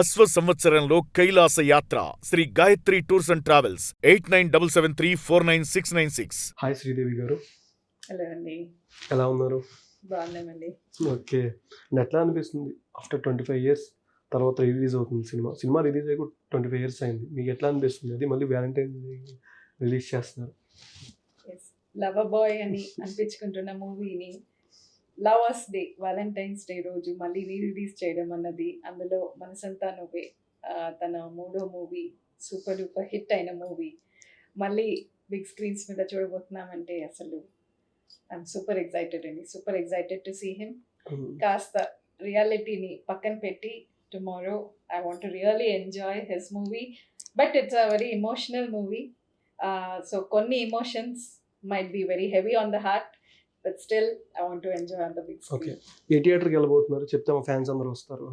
అశ్వ సంవత్సరంలో కైలాస యాత్ర Shri Gayatri tours and travels 8977349696. Hi Sridevi గారు, హలో అండి, ఎలా ఉన్నారు? బాగున్నామండి. ఓకే, ఎట్లా అనిపిస్తుంది ఆఫ్టర్ 25 ఇయర్స్ తర్వాత రిలీజ్ అవుతుంది సినిమా రిలీజ్ అయ్యి 25 ఇయర్స్ అయింది. మీకు ఎట్లా అనిపిస్తుంది? అది మళ్ళీ వ్యాలంటైన్స్ డే రిలీజ్ చేస్తున్నారు. లవర్ బాయ్ అని అనిపించుకుంటున్న మూవీని లవర్స్ డే, వాలంటైన్స్ డే రోజు మళ్ళీ రిలీజ్ చేయడం అన్నది, అందులో మనసంతా నువ్వే తన మూడో మూవీ, సూపర్ డూపర్ హిట్ అయిన మూవీ మళ్ళీ బిగ్ స్క్రీన్స్ మీద చూడబోతున్నామంటే అసలు ఐఎమ్ సూపర్ ఎక్సైటెడ్ అండి, super excited to see him. కాస్త రియాలిటీని పక్కన పెట్టి tomorrow I want to really enjoy his movie, but it's a very emotional movie. So కొన్ని emotions might be very heavy on the heart, but still I want to enjoy on the big screen. Okay, ఏ థియేటర్కి వెళ్ళబోతున్నారు చెప్తే మా fans అందరూ వస్తారు.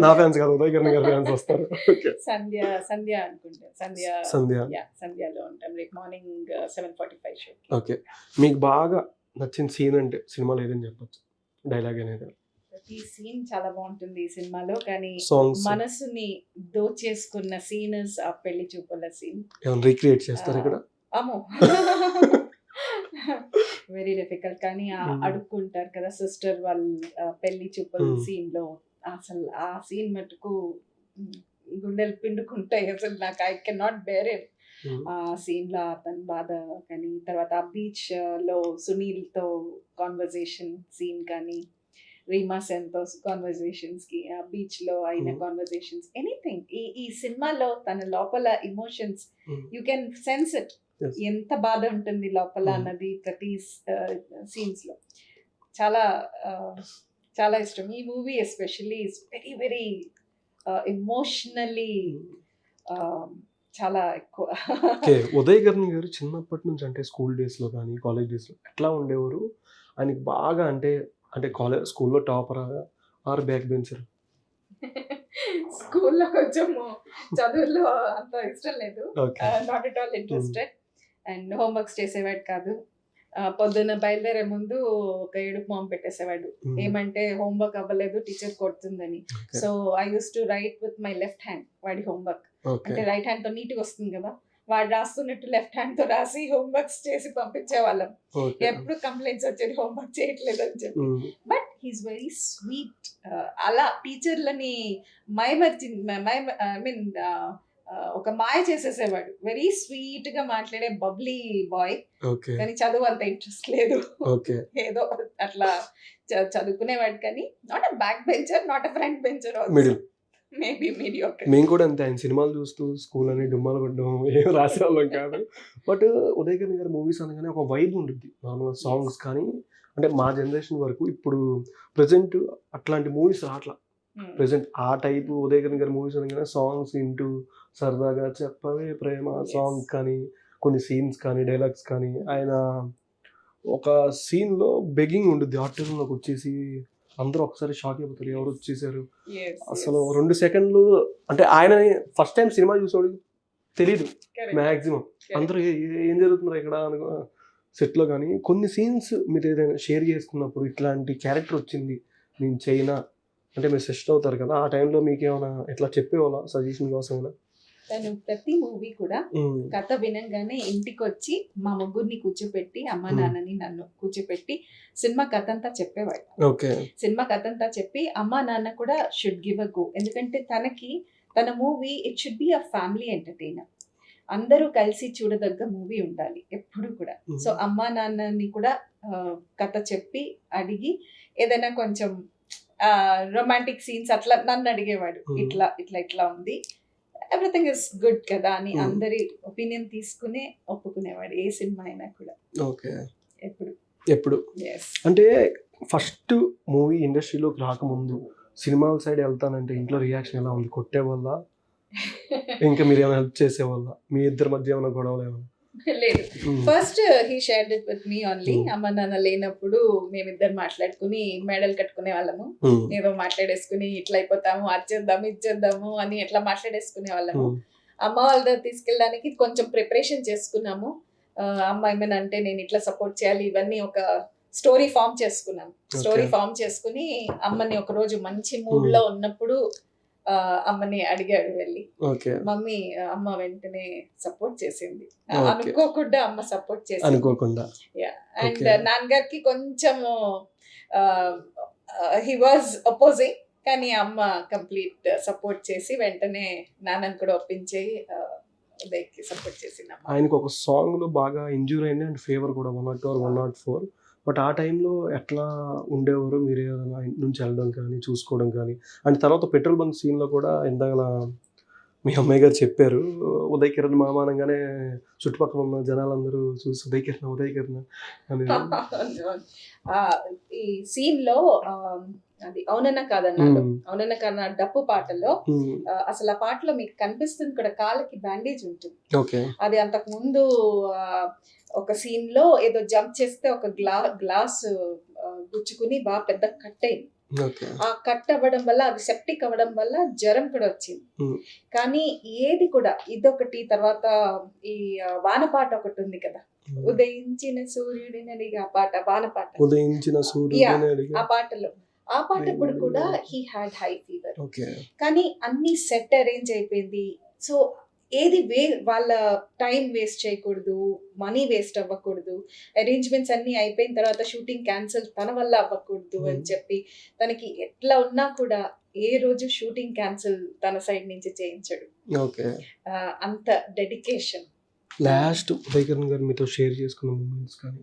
నా fans కాదు, ఉదయ్ కిరణ్ గారి ఫ్యాన్స్ వస్తారు. సంధ్య అనుకుంటా, సంధ్యలో ఉంటాం రేపు మార్నింగ్ 7:45 షో. ఓకే, మీకు బాగా నచ్చిన సీన్ అంటే సినిమాలో ఏదని చెప్పచ్చు? డైలాగ్ అనేది ఈ సీన్ చాలా బాగుంటుంది ఈ సినిమాలో, కానీ సాంగ్స్ మనసుని దోచేసుకున్న సీన్ ఆ పెళ్లి చూపుల సీన్. ఏమైనా రీక్రియేట్ చేస్తారు ఇక్కడ? అమ్మో, వెరీ డిఫికల్ట్. కానీ అడుక్కుంటారు కదా సిస్టర్ వాళ్ళ పెళ్లి చూపుల సీన్ లో, అసలు ఆ సీన్ మటుకు గుండెలు పిండుకుంటాయి. అసలు నాకు I can not bear it. ఆ సీన్ లో అతని బాధ కానీ, తర్వాత ఆ బీచ్ లో సునీల్ తో కాన్వర్జేషన్ సీన్ కానీ, రీమా సెన్ తో కాన్వర్జేషన్స్ కి, ఆ బీచ్ లో అయిన కాన్వర్జేషన్స్, ఎనీథింగ్ ఈ సినిమాలో తన లోపల emotions you can sense it. ఎంత బాధ ఉంటుంది లోపల అన్నది ప్రతి సీన్స్ లో చాలా చాలా ఇష్టం. ఈ movie especially is very very emotionally చాలా ఎక్కువ. ఉదయ్ కిరణ్ గారు చిన్నప్పటి నుంచి అంటే స్కూల్ డేస్ లో కానీ కాలేజ్ డేస్ లో ఎట్లా ఉండేవారు? ఆయనకి బాగా అంటే స్కూల్లో టాపర్ ఆర్ బ్యాక్ బెంచర్? స్కూల్లో కొంచెము చదువుల్లో అంత ఇష్టం లేదు, not at all interested, and homeworks చేసేవాడు కాదు. పొద్దున్న బయలుదేరే ముందు ఒక ఏడుపు మొహం పెట్టేసేవాడు, ఏమంటే హోంవర్క్ అవ్వలేదు టీచర్ కొడుతుందని. So I use to write with my left hand వాడి హోంవర్క్, అంటే రైట్ హ్యాండ్ తో నీట్గా వస్తుంది కదా, వాడు రాస్తున్నట్టు లెఫ్ట్ హ్యాండ్ తో రాసి హోంవర్క్స్ చేసి పంపించే వాళ్ళం. ఎప్పుడు కంప్లైంట్స్ వచ్చేది హోంవర్క్ చేయట్లేదు అని చెప్పి. But he's very sweet. అలా టీచర్లని ఒక మాయ చేసేసేవాడు. వెరీ స్వీట్ గా మాట్లాడే బబ్లీ బాయ్, కానీ చదువు అంత ఇంట్రెస్ట్ లేదు. ఏదో అట్లా చదువుకునేవాడు, కానీ not a back bencher, not a front bencher, maybe mediocre. మేము కూడా అంతే, ఆయన సినిమాలు చూస్తూ స్కూల్ అని డుమ్మాలు కొట్టడం ఏం రాసేవాళ్ళం కాదు. బట్ ఉదయ్ కిరణ్ గారి మూవీస్ అనగానే ఒక వైబ్ ఉంటుంది. నార్మల్ సాంగ్స్ కానీ, అంటే మా జనరేషన్ వరకు ఇప్పుడు ప్రెసెంట్ అట్లాంటి మూవీస్ రాట్లా. ప్రెసెంట్ ఆ టైప్ ఉదయ్ కిరణ్ గారి మూవీస్ అనగానే సాంగ్స్ వింటూ సరదాగా చెప్పవే ప్రేమ సాంగ్ కానీ, కొన్ని సీన్స్ కానీ, డైలాగ్స్ కానీ, ఆయన ఒక సీన్లో బెగ్గింగ్ ఉంటుంది ఆర్టిస్ట్లోకి వచ్చేసి, అందరూ ఒకసారి షాక్ అయిపోతారు, ఎవరు వచ్చేసారు అసలు 2 సెకండ్లు. అంటే ఆయన ఫస్ట్ టైం సినిమా చూసేవాడికి తెలీదు మ్యాక్సిమం, అందరూ ఏం జరుగుతున్నారు ఇక్కడ అనుకో సెట్లో. కానీ కొన్ని సీన్స్ మీరు ఏదైనా షేర్ చేసుకున్నప్పుడు ఇట్లాంటి క్యారెక్టర్ వచ్చింది నేను చైనా అంటే మీరు సెస్ట్ అవుతారు కదా, ఆ టైంలో మీకు ఏమైనా ఎట్లా చెప్పేవాళ్ళ సజెషన్ కోసమైనా? తను ప్రతి మూవీ కూడా కథ వినంగానే ఇంటికి వచ్చి మా ముగ్గురిని కూర్చోపెట్టి, అమ్మ నాన్నని నన్ను కూర్చోపెట్టి సినిమా కథ అంతా చెప్పేవాడు. సినిమా కథ అంతా చెప్పి అమ్మ నాన్న కూడా షుడ్ గివ్ అ గో, ఎందుకంటే తన movie it should be a family entertainer. అందరూ కలిసి చూడదగ్గ మూవీ ఉండాలి ఎప్పుడు కూడా. సో అమ్మ నాన్నని కూడా కథ చెప్పి అడిగి, ఏదైనా కొంచెం రొమాంటిక్ సీన్స్ అట్లా నన్ను అడిగేవాడు, ఇట్లా ఇట్లా ఇట్లా ఉంది, ఎవ్రీథింగ్ ఇస్ గుడ్ కదా అని అందరి ఒపీనియన్ తీసుకుని ఒప్పుకునేవాడు ఏ సినిమా అయినా కూడా. ఎప్పుడు అంటే ఫస్ట్ మూవీ ఇండస్ట్రీలోకి రాకముందు సినిమాల సైడ్ వెళ్తానంటే ఇంట్లో రియాక్షన్ ఎలా ఉంది? కొట్టేవాళ్ళ, ఇంకా మీరు ఏమైనా హెల్ప్ చేసేవాళ్ళ? మీ ఇద్దరి మధ్య ఏమైనా గొడవలు ఏమైనా? లేదు, first he shared it with me only. అమ్మ నాన్న లేనప్పుడు మేమిద్దరు మాట్లాడుకుని మెడల్ కట్టుకునే వాళ్ళము, ఏదో మాట్లాడేసుకుని ఇట్లా అయిపోతాము, అచ్చేద్దాము ఇచ్చేద్దాము అని ఎట్లా మాట్లాడేసుకునే వాళ్ళము. అమ్మ వాళ్ళ దగ్గర తీసుకెళ్ళడానికి కొంచెం ప్రిపరేషన్ చేసుకున్నాము. అమ్మ ఏమైనా అంటే నేను ఇట్లా సపోర్ట్ చేయాలి, ఇవన్నీ ఒక స్టోరీ ఫామ్ చేసుకున్నాం. Story Okay. ఫామ్ చేసుకుని అమ్మని ఒక రోజు మంచి మూడ్ లో ఉన్నప్పుడు అమ్మని అడిగాడు వెళ్ళి. ఓకే. మమ్మీ అమ్మ వెంటనే సపోర్ట్ చేసింది. Okay. అనుకోకుండా అమ్మ సపోర్ట్ చేసింది. అనుకోకుండా. And Okay. నాన్నగారికి కొంచెము హీ వాజ్ అపోజింగ్, కానీ అమ్మ కంప్లీట్ సపోర్ట్ చేసి వెంటనే నాన్నని కూడా ఒప్పించి ఉదయ్కి సపోర్ట్ చేసింది అమ్మ. ఆయనకు ఒక సాంగ్లో బాగా ఇంజూర్ అయింది అండ్ ఫీవర్ కూడా 102 or 104. బట్ ఆ టైంలో ఎట్లా ఉండేవారు మీరు? ఏదైనా ఇంటి నుంచి వెళ్ళడం కానీ చూసుకోవడం కానీ, అండ్ తర్వాత పెట్రోల్ బంక్ సీన్లో కూడా ఇందాక మీ అమ్మాయి గారు చెప్పారు, ఉదయ్ కిరణ్ మామ అనగానే చుట్టుపక్కల ఉన్న జనాలందరూ చూసి ఉదయ్ కిరణ్ అని. ఈ సీన్ లో అది అవునన్నా కాదన్నాడు. అవునన్నా కాదన్న డప్పు పాటలో అసలు ఆ పాటలో మీకు కనిపిస్తుంది కూడా, కాళ్ళకి బ్యాండేజ్ ఉంటుంది. ఓకే. అది అంతకు ముందు ఒక సీన్ లో ఏదో జంప్ చేస్తే ఒక గ్లాస్ గుచ్చుకుని బాగా పెద్ద కట్ అయింది. ఆ కట్ అవ్వడం వల్ల, అది సెప్టిక్ అవ్వడం వల్ల జ్వరం కూడా వచ్చింది. కానీ ఏది కూడా ఇదొకటి, తర్వాత ఈ వానపాట ఒకటి ఉంది కదా, ఉదయించిన సూర్యుడిని, ఆ పాట వానపాట, ఉదయించిన సూర్యుడిని, ఆ పాటప్పుడు కూడా హీ హ్యాడ్ హై ఫీవర్. కానీ అన్ని సెట్ అరేంజ్ అయిపోయింది. సో ఏది వాళ్ళ టైం వేస్ట్ చేయకూడదు, మనీ వేస్ట్ అవ్వకూడదు, అరేంజ్మెంట్స్ అన్ని అయిపోయిన తర్వాత షూటింగ్ క్యాన్సిల్ తన వల్ల అవ్వకూడదు అని చెప్పి, తనకి ఎట్లా ఉన్నా కూడా ఏ రోజు షూటింగ్ క్యాన్సిల్ తన సైడ్ నుంచి చేయించడు. అంత డెడికేషన్. లాస్ట్ ఉదయ్ కిరణ్ గారు మీతో షేర్ చేసుకున్న మూమెంట్స్ కానీ?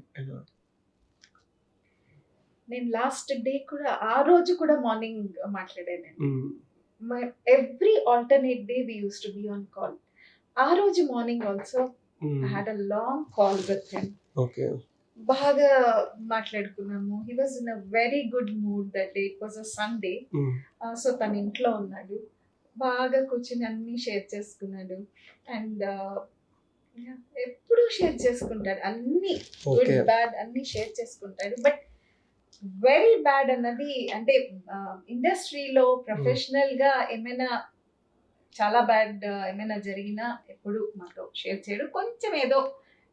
నేను లాస్ట్ డే కూడా, ఆ రోజు కూడా మార్నింగ్ మాట్లాడాను. Every alternate day we use to be on call. ఆ రోజు morning also I had a long call with him. బాగా మాట్లాడుకున్నాము. He was in a very good mood that day. It was a Sunday. So తన ఇంట్లో ఉన్నాడు, బాగా కూర్చొని అన్ని షేర్ చేసుకున్నాడు. అండ్ ఎప్పుడు షేర్ చేసుకుంటాడు, అన్ని గుడ్ బ్యాడ్ అన్ని షేర్ చేసుకుంటాడు. బట్ వెరీ బ్యాడ్ అన్నది అంటే ఇండస్ట్రీలో ప్రొఫెషనల్ గా ఏమైనా చాలా బ్యాడ్ ఏమైనా జరిగినా ఎప్పుడు మాతో షేర్ చేయడు. కొంచెం ఏదో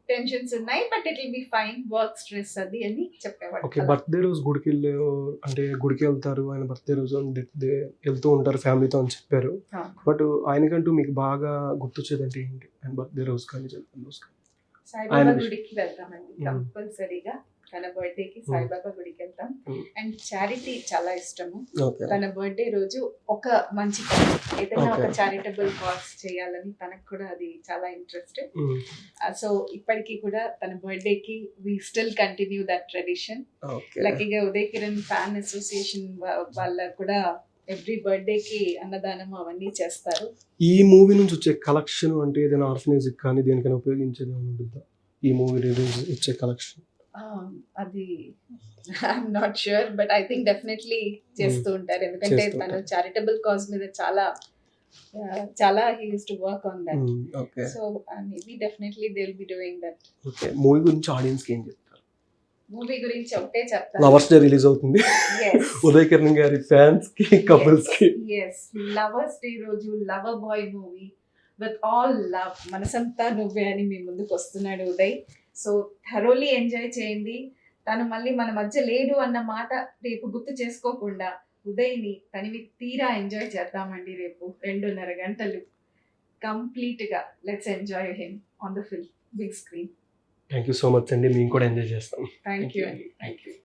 టెన్షన్స్ ఉన్నాయి, but it will be fine, work stress అది అని చెప్పేవాడు. ఓకే. బర్త్డే రోజు గుడికి వెళ్తారు, ఆయన బర్త్డే రోజు వెళ్తూ ఉంటారు ఫ్యామిలీతో అని చెప్పారు. బట్ ఆయనకంటూ మీకు బాగా గుర్తొచ్చేది అంటే ఏంటి? ఆయన బర్త్డే రోజు కానీ సాయిబాబా గుడికి వెళ్తామండి కంపల్సరీగా. తన బర్త్డేకి సాయిబాబా గుడికి వెళ్తాం. అండ్ చారిటీ చాలా ఇష్టము. తన బర్త్డే రోజు ఒక మంచి పని, ఏదైనా ఒక చారిటబుల్ కాజ్ చేయాలని తనకు కూడా అది చాలా ఇంట్రెస్ట్. సో ఇప్పటికీ కూడా తన బర్త్డేకి we still continue that tradition. లక్కీగా ఉదయ్ కిరణ్ ఫ్యాన్ అసోసియేషన్ వాళ్ళ కూడా ఎవ్రీ బర్త్డేకి అన్నదానం అవన్నీ చేస్తారు. ఈ మూవీ నుంచి వచ్చే కలెక్షన్ అంటే ఏదైనా ఆర్ఫనేజ్ కానీ దేనికైనా ఉపయోగించేది ఉంటుందా? ఈ మూవీ రిలీజ్ వచ్చే కలెక్షన్ అది I'm not sure, but I think definitely చేస్తూ ఉంటారు. ఎందుకంటే తను చారిటబుల్ కాజ్ మీద చాలా he use to work on that. So maybe definitely they will be doing that. Okay. Movie గురించి ఆడియన్స్ కి ఏం చెప్తారు? మూవీ గురించి ఒకటే చెప్తాను, లవర్స్ డే రిలీజ్ అవుతుంది. ఉదయ్ కిరణ్ గారి ఫ్యాన్స్ కి, కపుల్స్ కి. లవర్స్ డే రోజు lover boy movie with all love, మనసంతా నువ్వే అని మీ ముందుకు వస్తున్నాడు ఉదయ్. సో థరోలీ ఎంజాయ్ చేయండి. తను మళ్ళీ మన మధ్య లేడు అన్న మాట రేపు గుర్తు చేసుకోకుండా ఉదయ్ని తనివి తీరా ఎంజాయ్ చేద్దామండి. రేపు 2.5 గంటలు కంప్లీట్ గా let's enjoy him on the big screen. Thank you so much అండి. మేము కూడా ఎంజాయ్ చేస్తాం. థ్యాంక్ యూ అండి. Thank you.